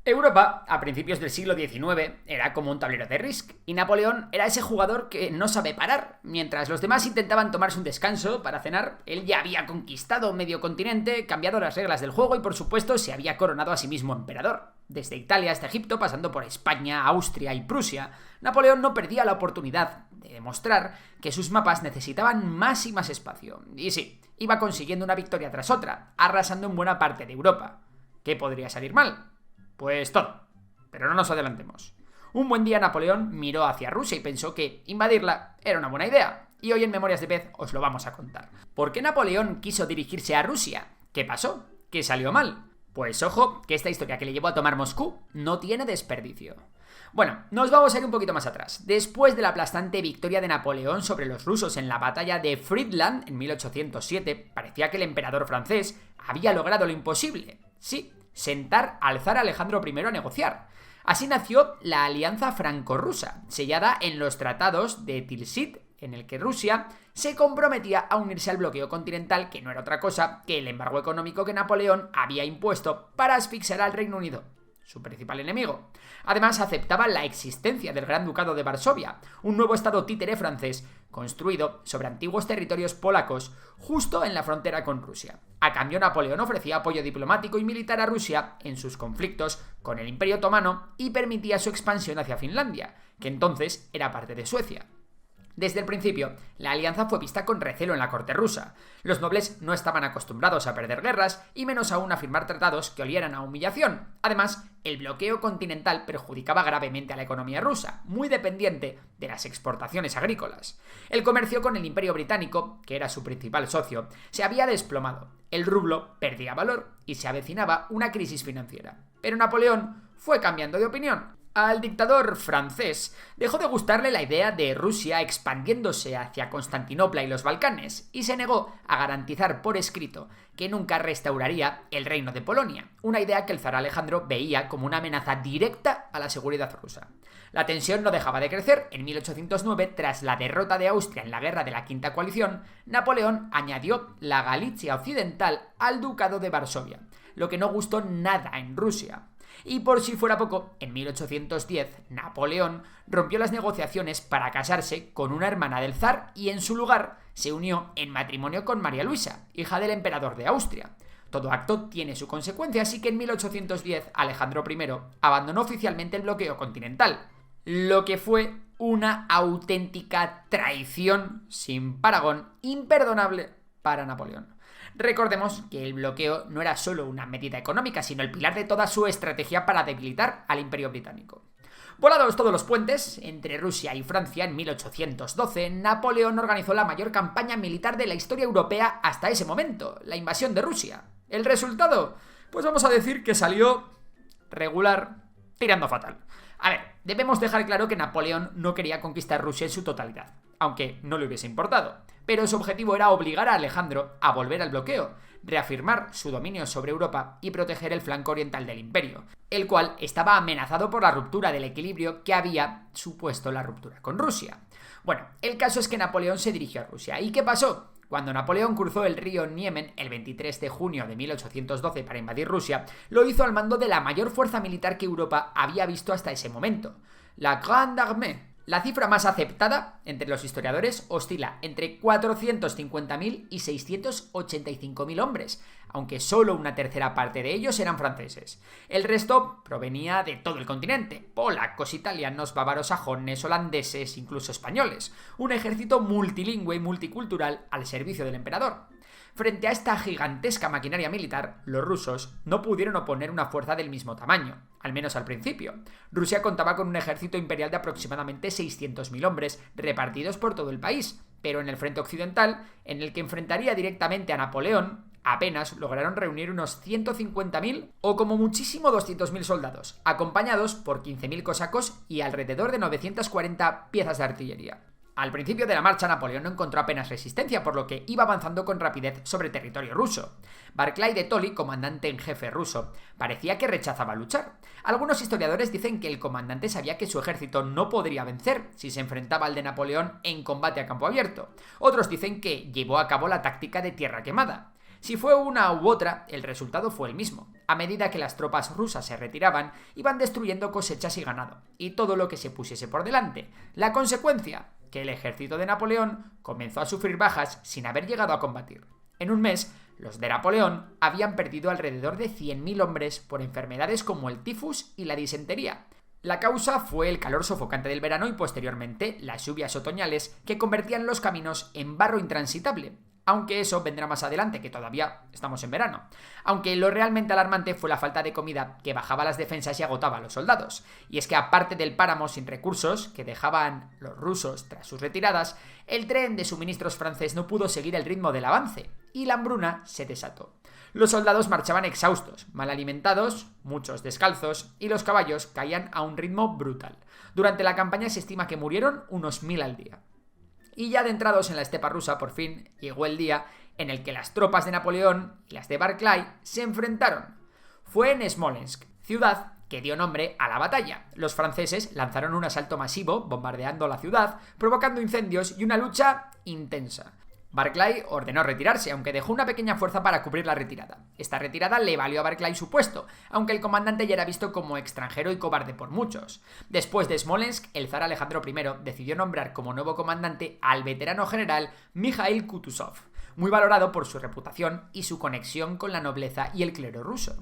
Europa, a principios del siglo XIX, era como un tablero de Risk, y Napoleón era ese jugador que no sabe parar. Mientras los demás intentaban tomarse un descanso para cenar, él ya había conquistado medio continente, cambiado las reglas del juego y, por supuesto, se había coronado a sí mismo emperador. Desde Italia hasta Egipto, pasando por España, Austria y Prusia, Napoleón no perdía la oportunidad de demostrar que sus mapas necesitaban más y más espacio. Y sí, iba consiguiendo una victoria tras otra, arrasando en buena parte de Europa. ¿Qué podría salir mal? Pues todo. Pero no nos adelantemos. Un buen día Napoleón miró hacia Rusia y pensó que invadirla era una buena idea. Y hoy en Memorias de Pez os lo vamos a contar. ¿Por qué Napoleón quiso dirigirse a Rusia? ¿Qué pasó? ¿Qué salió mal? Pues ojo, que esta historia que le llevó a tomar Moscú no tiene desperdicio. Bueno, nos vamos a ir un poquito más atrás. Después de la aplastante victoria de Napoleón sobre los rusos en la batalla de Friedland en 1807, parecía que el emperador francés había logrado lo imposible. Sí, sentar al zar Alejandro I a negociar. Así nació la Alianza Franco-Rusa, sellada en los tratados de Tilsit, en el que Rusia se comprometía a unirse al bloqueo continental, que no era otra cosa que el embargo económico que Napoleón había impuesto para asfixiar al Reino Unido, su principal enemigo. Además, aceptaba la existencia del Gran Ducado de Varsovia, un nuevo estado títere francés construido sobre antiguos territorios polacos justo en la frontera con Rusia. A cambio, Napoleón ofrecía apoyo diplomático y militar a Rusia en sus conflictos con el Imperio Otomano y permitía su expansión hacia Finlandia, que entonces era parte de Suecia. Desde el principio, la alianza fue vista con recelo en la corte rusa. Los nobles no estaban acostumbrados a perder guerras y menos aún a firmar tratados que olieran a humillación. Además, el bloqueo continental perjudicaba gravemente a la economía rusa, muy dependiente de las exportaciones agrícolas. El comercio con el Imperio Británico, que era su principal socio, se había desplomado. El rublo perdía valor y se avecinaba una crisis financiera. Pero Napoleón fue cambiando de opinión. Al dictador francés dejó de gustarle la idea de Rusia expandiéndose hacia Constantinopla y los Balcanes y se negó a garantizar por escrito que nunca restauraría el reino de Polonia, una idea que el zar Alejandro veía como una amenaza directa a la seguridad rusa. La tensión no dejaba de crecer. En 1809, tras la derrota de Austria en la guerra de la Quinta Coalición, Napoleón añadió la Galicia Occidental al Ducado de Varsovia, lo que no gustó nada en Rusia. Y por si fuera poco, en 1810, Napoleón rompió las negociaciones para casarse con una hermana del zar y en su lugar se unió en matrimonio con María Luisa, hija del emperador de Austria. Todo acto tiene su consecuencia, así que en 1810 Alejandro I abandonó oficialmente el bloqueo continental, lo que fue una auténtica traición sin parangón, imperdonable para Napoleón. Recordemos que el bloqueo no era solo una medida económica, sino el pilar de toda su estrategia para debilitar al Imperio Británico. Volados todos los puentes, entre Rusia y Francia en 1812, Napoleón organizó la mayor campaña militar de la historia europea hasta ese momento, la invasión de Rusia. ¿El resultado? Pues vamos a decir que salió regular, tirando fatal. A ver, debemos dejar claro que Napoleón no quería conquistar Rusia en su totalidad, aunque no le hubiese importado. Pero su objetivo era obligar a Alejandro a volver al bloqueo, reafirmar su dominio sobre Europa y proteger el flanco oriental del imperio, el cual estaba amenazado por la ruptura del equilibrio que había supuesto la ruptura con Rusia. Bueno, el caso es que Napoleón se dirigió a Rusia. ¿Y qué pasó? Cuando Napoleón cruzó el río Niemen el 23 de junio de 1812 para invadir Rusia, lo hizo al mando de la mayor fuerza militar que Europa había visto hasta ese momento, la Grande Armée. La cifra más aceptada entre los historiadores oscila entre 450.000 y 685.000 hombres, aunque solo una tercera parte de ellos eran franceses. El resto provenía de todo el continente: polacos, italianos, bávaros, sajones, holandeses, incluso españoles. Un ejército multilingüe y multicultural al servicio del emperador. Frente a esta gigantesca maquinaria militar, los rusos no pudieron oponer una fuerza del mismo tamaño, al menos al principio. Rusia contaba con un ejército imperial de aproximadamente 600.000 hombres, repartidos por todo el país, pero en el frente occidental, en el que enfrentaría directamente a Napoleón, apenas lograron reunir unos 150.000 o como muchísimo 200.000 soldados, acompañados por 15.000 cosacos y alrededor de 940 piezas de artillería. Al principio de la marcha, Napoleón no encontró apenas resistencia, por lo que iba avanzando con rapidez sobre territorio ruso. Barclay de Tolly, comandante en jefe ruso, parecía que rechazaba luchar. Algunos historiadores dicen que el comandante sabía que su ejército no podría vencer si se enfrentaba al de Napoleón en combate a campo abierto. Otros dicen que llevó a cabo la táctica de tierra quemada. Si fue una u otra, el resultado fue el mismo. a medida que las tropas rusas se retiraban, iban destruyendo cosechas y ganado, y todo lo que se pusiese por delante. La consecuencia, que el ejército de Napoleón comenzó a sufrir bajas sin haber llegado a combatir. En un mes, los de Napoleón habían perdido alrededor de 100.000 hombres por enfermedades como el tifus y la disentería. La causa fue el calor sofocante del verano y posteriormente las lluvias otoñales que convertían los caminos en barro intransitable. Aunque eso vendrá más adelante, que todavía estamos en verano. Aunque lo realmente alarmante fue la falta de comida que bajaba las defensas y agotaba a los soldados. Y es que aparte del páramo sin recursos que dejaban los rusos tras sus retiradas, el tren de suministros francés no pudo seguir el ritmo del avance y la hambruna se desató. Los soldados marchaban exhaustos, mal alimentados, muchos descalzos, y los caballos caían a un ritmo brutal. Durante la campaña se estima que murieron unos 1.000 al día. Y ya adentrados en la estepa rusa, por fin llegó el día en el que las tropas de Napoleón y las de Barclay se enfrentaron. Fue en Smolensk, ciudad que dio nombre a la batalla. Los franceses lanzaron un asalto masivo, bombardeando la ciudad, provocando incendios y una lucha intensa. Barclay ordenó retirarse, aunque dejó una pequeña fuerza para cubrir la retirada. Esta retirada le valió a Barclay su puesto, aunque el comandante ya era visto como extranjero y cobarde por muchos. Después de Smolensk, el zar Alejandro I decidió nombrar como nuevo comandante al veterano general Mikhail Kutuzov, muy valorado por su reputación y su conexión con la nobleza y el clero ruso.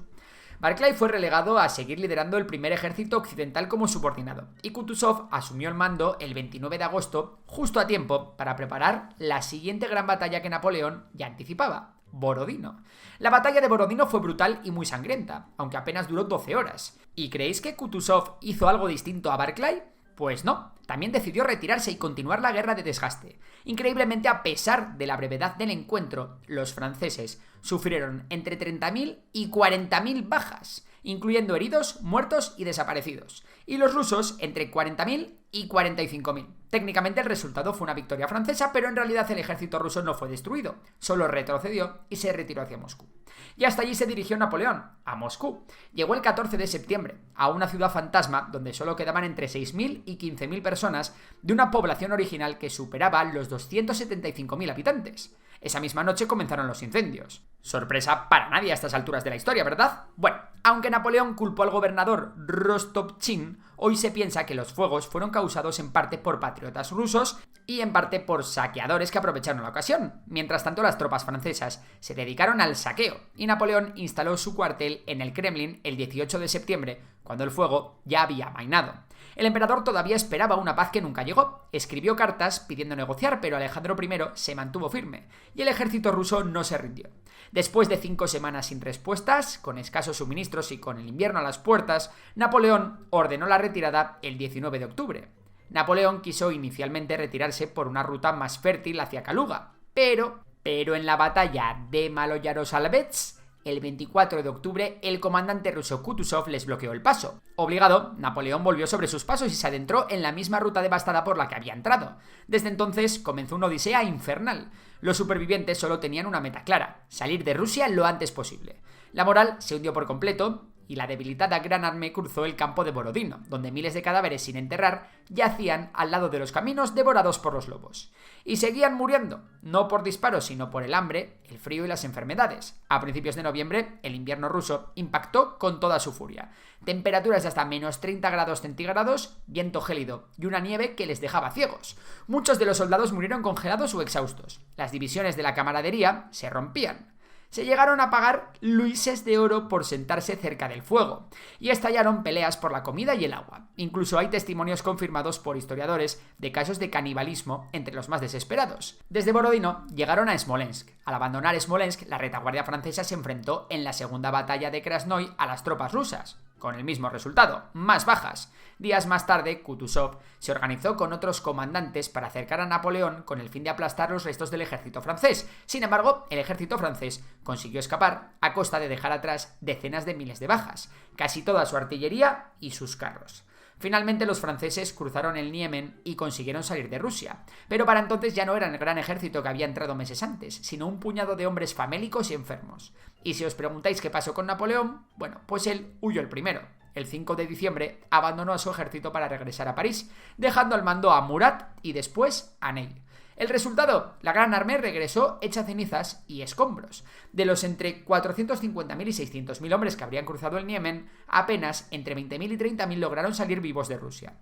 Barclay fue relegado a seguir liderando el primer ejército occidental como subordinado, y Kutuzov asumió el mando el 29 de agosto, justo a tiempo para preparar la siguiente gran batalla que Napoleón ya anticipaba: Borodino. La batalla de Borodino fue brutal y muy sangrienta, aunque apenas duró 12 horas. ¿Y creéis que Kutuzov hizo algo distinto a Barclay? Pues no, también decidió retirarse y continuar la guerra de desgaste. Increíblemente, a pesar de la brevedad del encuentro, los franceses sufrieron entre 30.000 y 40.000 bajas, incluyendo heridos, muertos y desaparecidos, y los rusos entre 40.000 y 45.000. Técnicamente el resultado fue una victoria francesa, pero en realidad el ejército ruso no fue destruido, solo retrocedió y se retiró hacia Moscú. Y hasta allí se dirigió Napoleón, a Moscú. Llegó el 14 de septiembre, a una ciudad fantasma donde solo quedaban entre 6.000 y 15.000 personas de una población original que superaba los 275.000 habitantes. Esa misma noche comenzaron los incendios. Sorpresa para nadie a estas alturas de la historia, ¿verdad? Bueno, aunque Napoleón culpó al gobernador Rostopchín, hoy se piensa que los fuegos fueron causados en parte por patriotas rusos y en parte por saqueadores que aprovecharon la ocasión. Mientras tanto, las tropas francesas se dedicaron al saqueo y Napoleón instaló su cuartel en el Kremlin el 18 de septiembre, cuando el fuego ya había amainado. El emperador todavía esperaba una paz que nunca llegó. Escribió cartas pidiendo negociar, pero Alejandro I se mantuvo firme y el ejército ruso no se rindió. Después de 5 semanas sin respuestas, con escasos suministros y con el invierno a las puertas, Napoleón ordenó la retirada el 19 de octubre. Napoleón quiso inicialmente retirarse por una ruta más fértil hacia Kaluga, pero en la batalla de Maloyaroslavetsk, el 24 de octubre, el comandante ruso Kutuzov les bloqueó el paso. Obligado, Napoleón volvió sobre sus pasos y se adentró en la misma ruta devastada por la que había entrado. Desde entonces comenzó una odisea infernal. Los supervivientes solo tenían una meta clara: salir de Rusia lo antes posible. La moral se hundió por completo y la debilitada Gran Armée cruzó el campo de Borodino, donde miles de cadáveres sin enterrar yacían al lado de los caminos devorados por los lobos. Y seguían muriendo, no por disparos, sino por el hambre, el frío y las enfermedades. A principios de noviembre, el invierno ruso impactó con toda su furia. Temperaturas de hasta menos 30 grados centígrados, viento gélido y una nieve que les dejaba ciegos. Muchos de los soldados murieron congelados o exhaustos. Las divisiones de la camaradería se rompían. Se llegaron a pagar luises de oro por sentarse cerca del fuego, y estallaron peleas por la comida y el agua. Incluso hay testimonios confirmados por historiadores de casos de canibalismo entre los más desesperados. Desde Borodino llegaron a Smolensk. Al abandonar Smolensk, la retaguardia francesa se enfrentó en la segunda batalla de Krasnoy a las tropas rusas, con el mismo resultado: más bajas. Días más tarde, Kutuzov se organizó con otros comandantes para acercar a Napoleón con el fin de aplastar los restos del ejército francés. Sin embargo, el ejército francés consiguió escapar a costa de dejar atrás decenas de miles de bajas, casi toda su artillería y sus carros. Finalmente los franceses cruzaron el Niemen y consiguieron salir de Rusia, pero para entonces ya no eran el gran ejército que había entrado meses antes, sino un puñado de hombres famélicos y enfermos. Y si os preguntáis qué pasó con Napoleón, bueno, pues él huyó el primero. El 5 de diciembre abandonó a su ejército para regresar a París, dejando al mando a Murat y después a Ney. El resultado, la Gran Armée regresó hecha cenizas y escombros. De los entre 450.000 y 600.000 hombres que habrían cruzado el Niemen, apenas entre 20.000 y 30.000 lograron salir vivos de Rusia.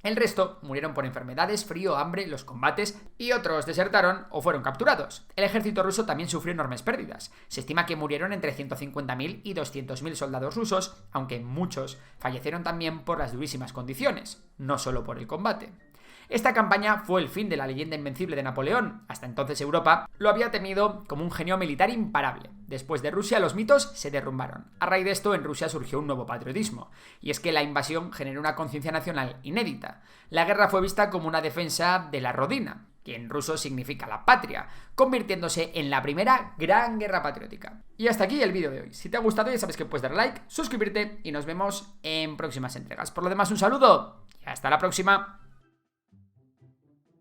El resto murieron por enfermedades, frío, hambre, los combates y otros desertaron o fueron capturados. El ejército ruso también sufrió enormes pérdidas. Se estima que murieron entre 150.000 y 200.000 soldados rusos, aunque muchos fallecieron también por las durísimas condiciones, no solo por el combate. Esta campaña fue el fin de la leyenda invencible de Napoleón. Hasta entonces Europa lo había tenido como un genio militar imparable. Después de Rusia los mitos se derrumbaron. A raíz de esto en Rusia surgió un nuevo patriotismo. Y es que la invasión generó una conciencia nacional inédita. La guerra fue vista como una defensa de la Rodina, que en ruso significa la patria, convirtiéndose en la primera gran guerra patriótica. Y hasta aquí el vídeo de hoy. Si te ha gustado ya sabes que puedes dar like, suscribirte y nos vemos en próximas entregas. Por lo demás un saludo y hasta la próxima.